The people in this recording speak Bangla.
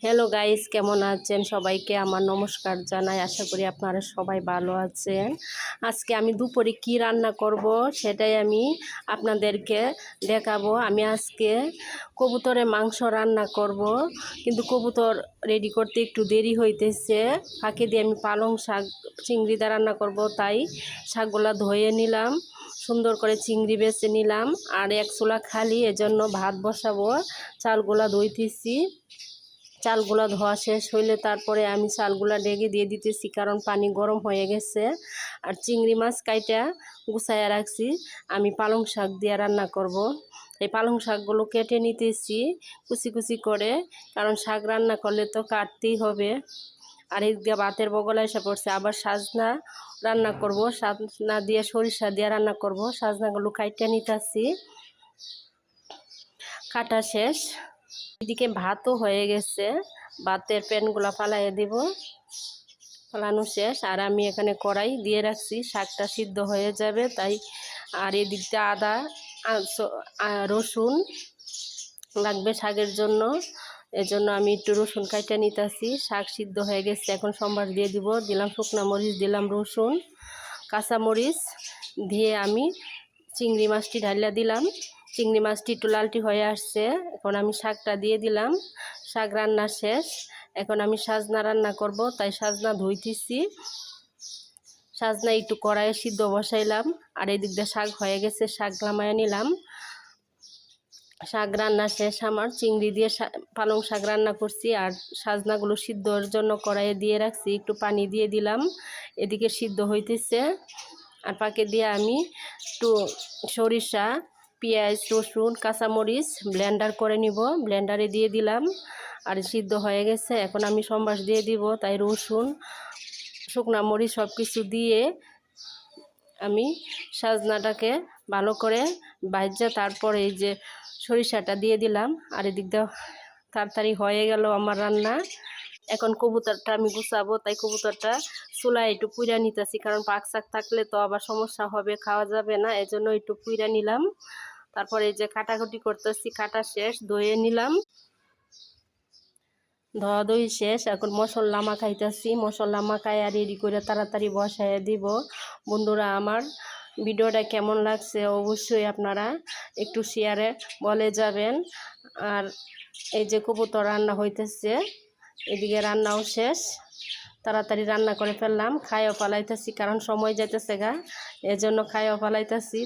হ্যালো গাইস, কেমন আছেন? সবাইকে আমার নমস্কার জানাই। আশা করি আপনারা সবাই ভালো আছেন। আজকে আমি দুপুরে কি রান্না করব সেটাই আমি আপনাদেরকে দেখাবো। আমি আজকে কবুতরের মাংস রান্না করব, কিন্তু কবুতর রেডি করতে একটু দেরি হইতেছে। ফাঁকে দিয়ে আমি পালং শাক চিংড়ি দিয়ে রান্না করব, তাই শাকগুলা ধুয়ে নিলাম, সুন্দর করে চিংড়ি বেছে নিলাম। আর এক চুলা খালি, এজন্য ভাত বসাবো। চালগুলা ধুইতেছি। চালগুলা ধোয়া শেষ হইলে তারপরে আমি চালগুলা ডেগে দিয়ে দিতেছি, কারণ পানি গরম হয়ে গেছে। আর চিংড়ি মাছ কাইটা গুছাইয়া রাখছি, আমি পালং শাক দিয়ে রান্না করব। এই পালং শাকগুলো কেটে নিতেছি কুচি কুচি করে, কারণ শাক রান্না করলে তো কাটতেই হবে। আর এই দিয়ে ভাতের বগলা এসে পড়ছে, আবার সাজনা রান্না করব, সাজনা দিয়ে সরিষা দিয়ে রান্না করব। সাজনাগুলো কাইটা নিতেছি, কাটা শেষ। এদিকে ভাতও হয়ে গেছে, ভাতের প্যানগুলো ফালাইয়ে দিব, ফালানো শেষ। আর আমি এখানে কড়াই দিয়ে রাখছি, শাকটা সিদ্ধ হয়ে যাবে তাই। আর এদিকটা আদা রসুন লাগবে শাকের জন্য, এজন্য আমি একটু রসুন কাইটা নিতেছি। শাক সিদ্ধ হয়ে গেছে, এখন সম্বার দিয়ে দিব। দিলাম শুকনো মরিচ, দিলাম রসুন, কাঁচামরিচ দিয়ে আমি চিংড়ি মাছটি ঢালিয়া দিলাম। চিংড়ি মাছটি একটু লালটি হয়ে আসছে, এখন আমি শাকটা দিয়ে দিলাম। শাক রান্না শেষ, এখন আমি সাজনা রান্না করব, তাই সাজনা ধুইতেছি। সাজনা একটু কড়াইয়ে সিদ্ধ বসাইলাম। আর এদিক দিয়ে শাক হয়ে গেছে, শাক নামায় নিলাম। শাক রান্না শেষ আমার, চিংড়ি দিয়ে পালং শাক রান্না করছি। আর সাজনাগুলো সিদ্ধর জন্য কড়াইয়ে দিয়ে রাখছি, একটু পানি দিয়ে দিলাম। এদিকে সিদ্ধ হইতেছে। আর পাকে দিয়ে আমি একটু সরিষা, পেঁয়াজ, রসুন, কাঁচামরিচ ব্লেন্ডার করে নিব, ব্লেন্ডারে দিয়ে দিলাম। আর সিদ্ধ হয়ে গেছে, এখন আমি সম্বাস দিয়ে দিব, তাই রসুন, শুকনা মরিচ সব কিছু দিয়ে আমি সাজনাটাকে ভালো করে ভাজা তারপরে এই যে সরিষাটা দিয়ে দিলাম। আর এদিক দিয়ে তাড়াতাড়ি হয়ে গেল আমার রান্না। এখন কবুতরটা আমি গুছাবো, তাই কবুতরটা চুলায় একটু পুইরা নিতেছি, কারণ পাক শাক থাকলে তো আবার সমস্যা হবে, খাওয়া যাবে না, এজন্য একটু পুইরা নিলাম। তারপরে এই যে কাটাকুটি করতেছি, কাটা শেষ, ধুয়ে নিলাম, ধোয়া ধুই শেষ। এখন মশলা মাখাইতেছি, মশলা মাখাই আর রেডি করে তাড়াতাড়ি বসাইয়া দিব। বন্ধুরা, আমার ভিডিওটা কেমন লাগছে অবশ্যই আপনারা একটু শেয়ারে বলে যাবেন। আর এই যে কবুতর রান্না হইতেছে, এদিকে রান্নাও শেষ, তাড়াতাড়ি রান্না করে ফেললাম। খাইও পালাইতেছি, কারণ সময় যাইতেছে গা, এজন্য খাইও পালাইতেছি।